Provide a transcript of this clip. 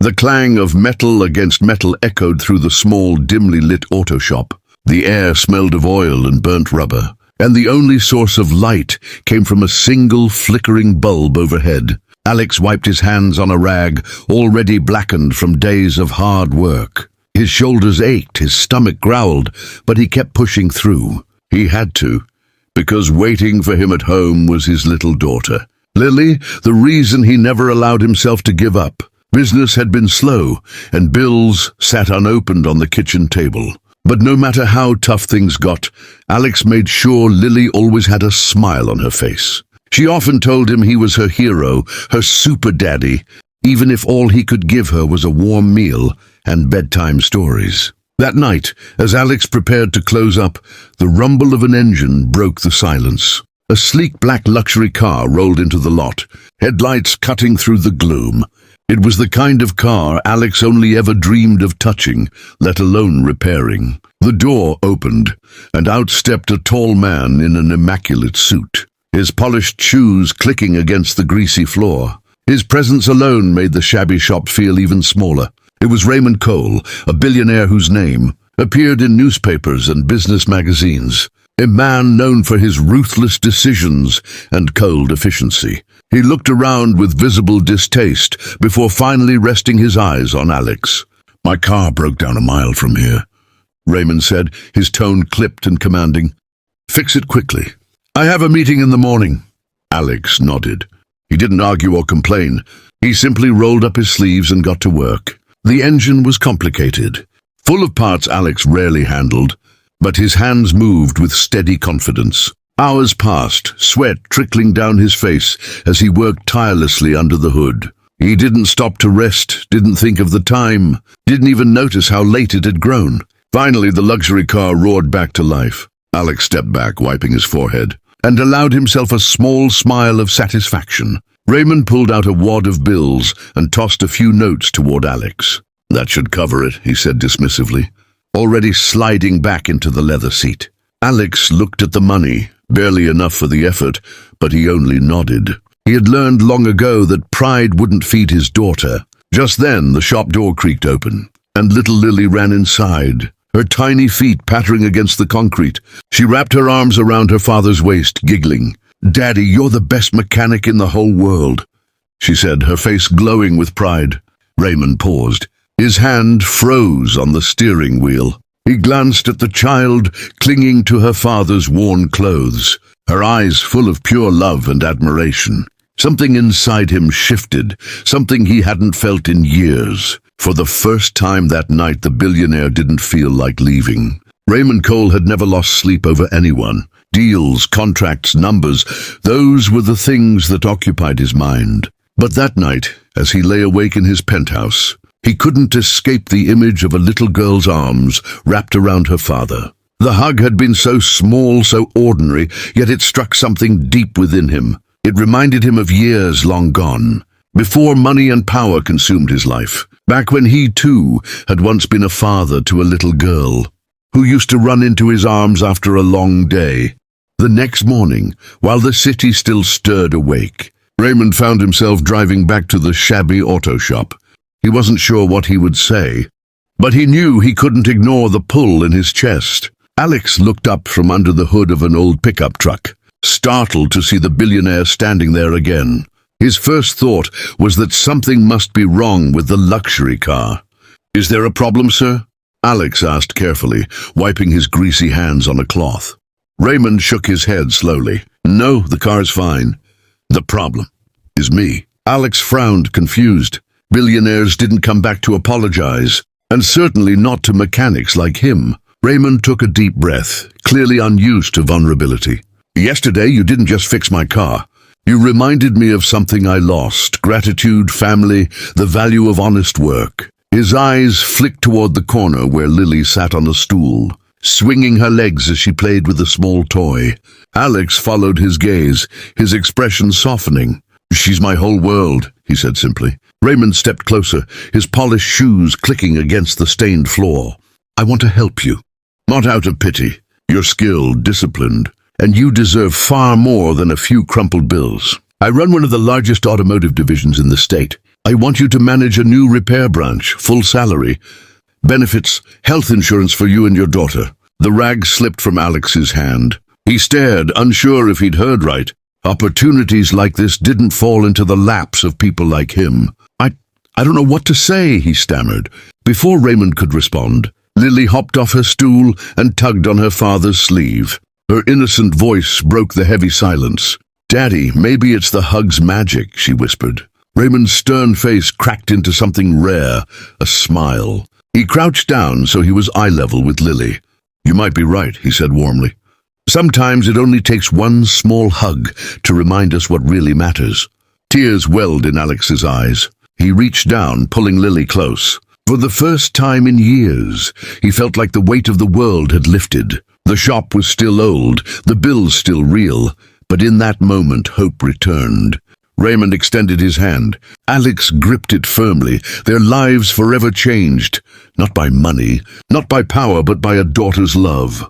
The clang of metal against metal echoed through the small, dimly lit auto shop. The air smelled of oil and burnt rubber, and the only source of light came from a single flickering bulb overhead. Alex wiped his hands on a rag, already blackened from days of hard work. His shoulders ached, his stomach growled, but he kept pushing through. He had to, because waiting for him at home was his little daughter. Lily, the reason he never allowed himself to give up. Business had been slow, and bills sat unopened on the kitchen table. But no matter how tough things got, Alex made sure Lily always had a smile on her face. She often told him he was her hero, her super daddy, even if all he could give her was a warm meal and bedtime stories. That night, as Alex prepared to close up, the rumble of an engine broke the silence. A sleek black luxury car rolled into the lot, headlights cutting through the gloom. It was the kind of car Alex only ever dreamed of touching, let alone repairing. The door opened, and out stepped a tall man in an immaculate suit, his polished shoes clicking against the greasy floor. His presence alone made the shabby shop feel even smaller. It was Raymond Cole, a billionaire whose name appeared in newspapers and business magazines. A man known for his ruthless decisions and cold efficiency. He looked around with visible distaste before finally resting his eyes on Alex. "My car broke down a mile from here," Raymond said, his tone clipped and commanding. "Fix it quickly. I have a meeting in the morning." Alex nodded. He didn't argue or complain. He simply rolled up his sleeves and got to work. The engine was complicated, full of parts Alex rarely handled, but his hands moved with steady confidence. Hours passed, sweat trickling down his face as he worked tirelessly under the hood. He didn't stop to rest, didn't think of the time, didn't even notice how late it had grown. Finally, the luxury car roared back to life. Alex stepped back, wiping his forehead, and allowed himself a small smile of satisfaction. Raymond pulled out a wad of bills and tossed a few notes toward Alex. "That should cover it," he said dismissively, already sliding back into the leather seat. Alex looked at the money, barely enough for the effort, but he only nodded. He had learned long ago that pride wouldn't feed his daughter. Just then, the shop door creaked open, and little Lily ran inside, her tiny feet pattering against the concrete. She wrapped her arms around her father's waist, giggling. "Daddy, you're the best mechanic in the whole world," she said, her face glowing with pride. Raymond paused. His hand froze on the steering wheel. He glanced at the child clinging to her father's worn clothes, her eyes full of pure love and admiration. Something inside him shifted, something he hadn't felt in years. For the first time that night, the billionaire didn't feel like leaving. Raymond Cole had never lost sleep over anyone. Deals, contracts, numbers, those were the things that occupied his mind. But that night, as he lay awake in his penthouse, he couldn't escape the image of a little girl's arms wrapped around her father. The hug had been so small, so ordinary, yet it struck something deep within him. It reminded him of years long gone, before money and power consumed his life, back when he too had once been a father to a little girl, who used to run into his arms after a long day. The next morning, while the city still stirred awake, Raymond found himself driving back to the shabby auto shop. He wasn't sure what he would say, but he knew he couldn't ignore the pull in his chest. Alex looked up from under the hood of an old pickup truck, startled to see the billionaire standing there again. His first thought was that something must be wrong with the luxury car. "Is there a problem, sir?" Alex asked carefully, wiping his greasy hands on a cloth. Raymond shook his head slowly. "No, the car's fine. The problem is me." Alex frowned, confused. Billionaires didn't come back to apologize, and certainly not to mechanics like him. Raymond took a deep breath, clearly unused to vulnerability. "Yesterday you didn't just fix my car. You reminded me of something I lost: gratitude, family, the value of honest work." His eyes flicked toward the corner where Lily sat on a stool, swinging her legs as she played with a small toy. Alex followed his gaze, his expression softening. "She's my whole world," he said simply. Raymond stepped closer, his polished shoes clicking against the stained floor. "I want to help you. Not out of pity. You're skilled, disciplined, and you deserve far more than a few crumpled bills. I run one of the largest automotive divisions in the state. I want you to manage a new repair branch, full salary. Benefits, health insurance for you and your daughter. The rag slipped from Alex's hand. He stared, unsure if he'd heard right. Opportunities like this didn't fall into the laps of people like him. I don't know what to say, he stammered. Before Raymond could respond, Lily hopped off her stool and tugged on her father's sleeve. Her innocent voice broke the heavy silence. Daddy, maybe it's the hug's magic, she whispered. Raymond's stern face cracked into something rare, a smile. He crouched down so he was eye level with Lily. You might be right, he said warmly. Sometimes it only takes one small hug to remind us what really matters. Tears welled in Alex's eyes. He reached down, pulling Lily close. For the first time in years, he felt like the weight of the world had lifted. The shop was still old, the bills still real, but in that moment hope returned. Raymond extended his hand. Alex gripped it firmly. Their lives forever changed, not by money, not by power, but by a daughter's love.